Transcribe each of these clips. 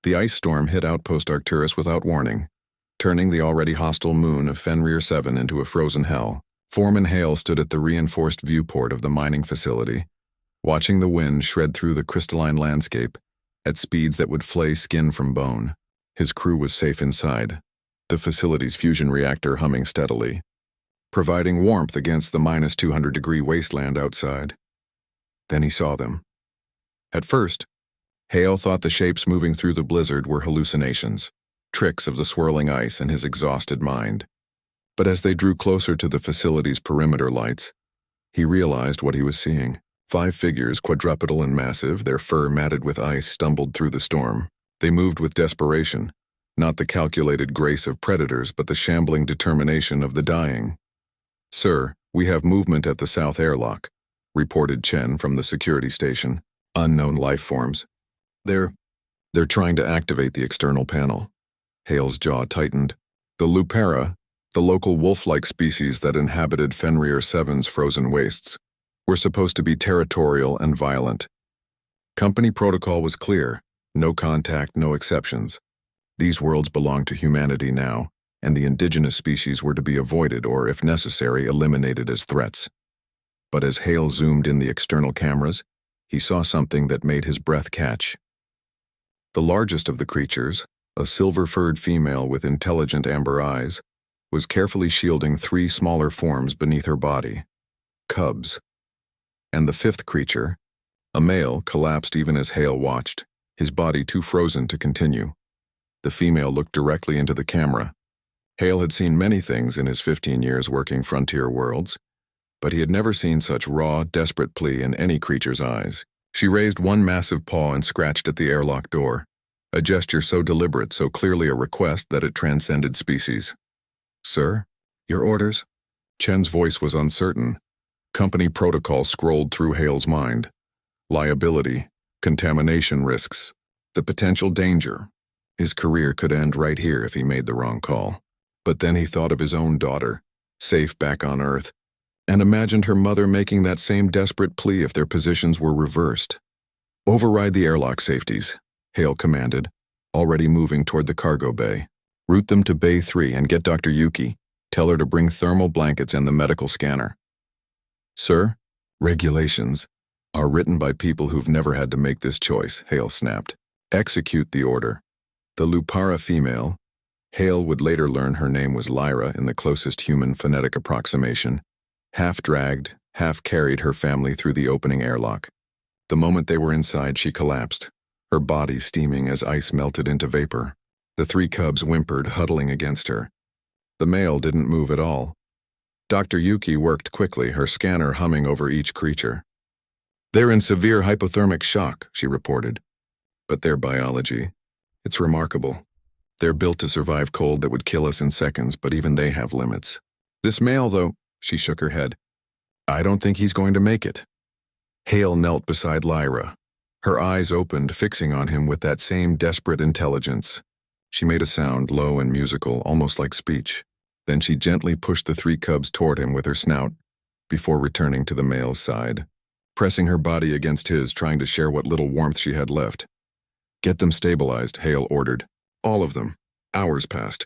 The ice storm hit Outpost Arcturus without warning, turning the already hostile moon of Fenrir 7 into a frozen hell. Foreman Hale stood at the reinforced viewport of the mining facility, watching the wind shred through the crystalline landscape at speeds that would flay skin from bone. His crew was safe inside, the facility's fusion reactor humming steadily, providing warmth against the minus 200-degree wasteland outside. Then he saw them. At first, Hale thought the shapes moving through the blizzard were hallucinations, tricks of the swirling ice in his exhausted mind. But as they drew closer to the facility's perimeter lights, he realized what he was seeing. 5 figures, quadrupedal and massive, their fur matted with ice, stumbled through the storm. They moved with desperation, not the calculated grace of predators, but the shambling determination of the dying. "Sir, we have movement at the south airlock," reported Chen from the security station. "Unknown life forms. They're trying to activate the external panel." Hale's jaw tightened. The Lupara, the local wolf-like species that inhabited Fenrir 7's frozen wastes, were supposed to be territorial and violent. Company protocol was clear: no contact, no exceptions. These worlds belonged to humanity now, and the indigenous species were to be avoided or, if necessary, eliminated as threats. But as Hale zoomed in the external cameras, he saw something that made his breath catch. The largest of the creatures, a silver-furred female with intelligent amber eyes, was carefully shielding 3 smaller forms beneath her body. Cubs. And the 5th creature, a male, collapsed even as Hale watched, his body too frozen to continue. The female looked directly into the camera. Hale had seen many things in his 15 years working frontier worlds, but he had never seen such raw, desperate plea in any creature's eyes. She raised one massive paw and scratched at the airlock door, a gesture so deliberate, so clearly a request that it transcended species. "Sir, your orders?" Chen's voice was uncertain. Company protocol scrolled through Hale's mind. Liability, contamination risks, the potential danger. His career could end right here if he made the wrong call. But then he thought of his own daughter, safe back on Earth, and imagined her mother making that same desperate plea if their positions were reversed. "Override the airlock safeties," Hale commanded, already moving toward the cargo bay. "Route them to Bay 3 and get Dr. Yuki. Tell her to bring thermal blankets and the medical scanner." "Sir, regulations are written by people who've never had to make this choice," Hale snapped. "Execute the order." The Lupara female, Hale would later learn her name was Lyra in the closest human phonetic approximation, half-dragged, half-carried her family through the opening airlock. The moment they were inside, she collapsed, her body steaming as ice melted into vapor. The 3 cubs whimpered, huddling against her. The male didn't move at all. Dr. Yuki worked quickly, her scanner humming over each creature. "They're in severe hypothermic shock," she reported. "But their biology, it's remarkable. They're built to survive cold that would kill us in seconds, but even they have limits. This male, though," she shook her head, "I don't think he's going to make it." Hale knelt beside Lyra, her eyes opened, fixing on him with that same desperate intelligence. She made a sound, low and musical, almost like speech. Then she gently pushed the 3 cubs toward him with her snout, before returning to the male's side, pressing her body against his, trying to share what little warmth she had left. "Get them stabilized," Hale ordered. "All of them." Hours passed.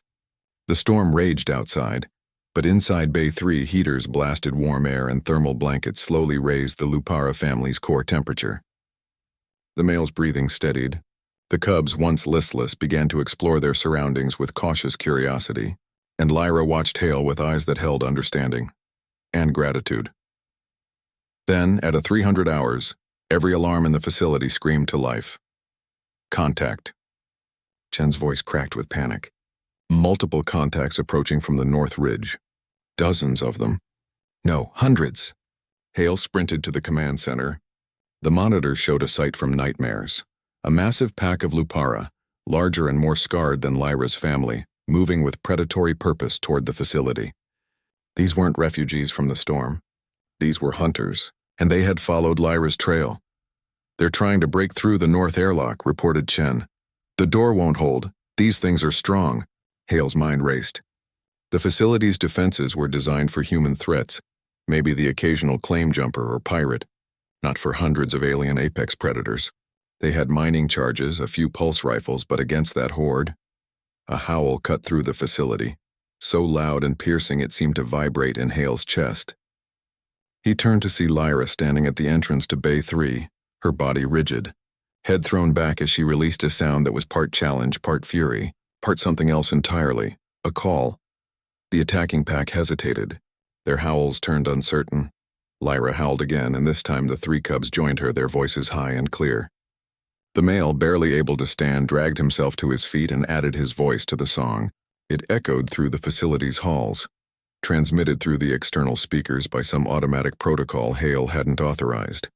The storm raged outside, but inside Bay 3, heaters blasted warm air and thermal blankets slowly raised the Lupara family's core temperature. The male's breathing steadied. The cubs, once listless, began to explore their surroundings with cautious curiosity, and Lyra watched Hale with eyes that held understanding and gratitude. Then, at a 300 hours, every alarm in the facility screamed to life. "Contact." Chen's voice cracked with panic. Multiple contacts approaching from the North Ridge. Dozens of them. No, hundreds. Hale sprinted to the command center. The monitors showed a sight from nightmares. A massive pack of Lupara, larger and more scarred than Lyra's family, moving with predatory purpose toward the facility. These weren't refugees from the storm. These were hunters, and they had followed Lyra's trail. "They're trying to break through the north airlock," reported Chen. "The door won't hold. These things are strong." Hale's mind raced. The facility's defenses were designed for human threats, maybe the occasional claim jumper or pirate, not for hundreds of alien apex predators. They had mining charges, a few pulse rifles, but against that horde, a howl cut through the facility, so loud and piercing it seemed to vibrate in Hale's chest. He turned to see Lyra standing at the entrance to Bay 3, her body rigid, head thrown back as she released a sound that was part challenge, part fury, part something else entirely, a call. The attacking pack hesitated. Their howls turned uncertain. Lyra howled again, and this time the three cubs joined her, their voices high and clear. The male, barely able to stand, dragged himself to his feet and added his voice to the song. It echoed through the facility's halls, transmitted through the external speakers by some automatic protocol Hale hadn't authorized.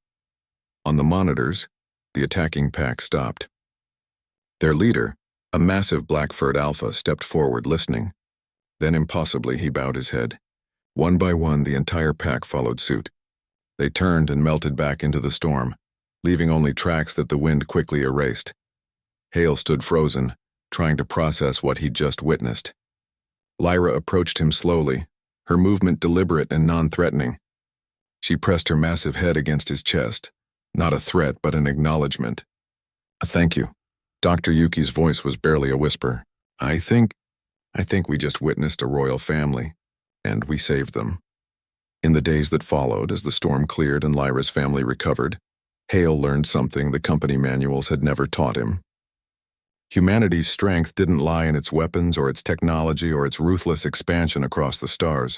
On the monitors, the attacking pack stopped. Their leader, a massive black-furred alpha, stepped forward, listening. Then impossibly he bowed his head. One by one, the entire pack followed suit. They turned and melted back into the storm, leaving only tracks that the wind quickly erased. Hale stood frozen, trying to process what he'd just witnessed. Lyra approached him slowly, her movement deliberate and non-threatening. She pressed her massive head against his chest, not a threat but an acknowledgement. "Thank you." Dr. Yuki's voice was barely a whisper. I think we just witnessed a royal family, and we saved them." In the days that followed, as the storm cleared and Lyra's family recovered, Hale learned something the company manuals had never taught him. Humanity's strength didn't lie in its weapons or its technology or its ruthless expansion across the stars.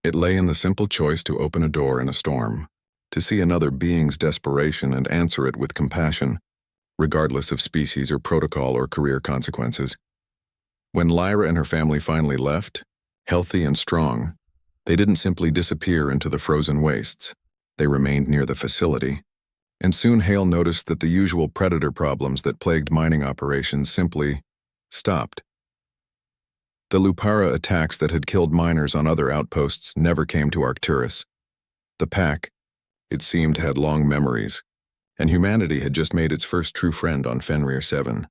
It lay in the simple choice to open a door in a storm, to see another being's desperation and answer it with compassion, regardless of species or protocol or career consequences. When Lyra and her family finally left, healthy and strong, they didn't simply disappear into the frozen wastes. They remained near the facility. And soon Hale noticed that the usual predator problems that plagued mining operations simply stopped. The Lupara attacks that had killed miners on other outposts never came to Arcturus. The pack, it seemed, had long memories, and humanity had just made its first true friend on Fenrir 7.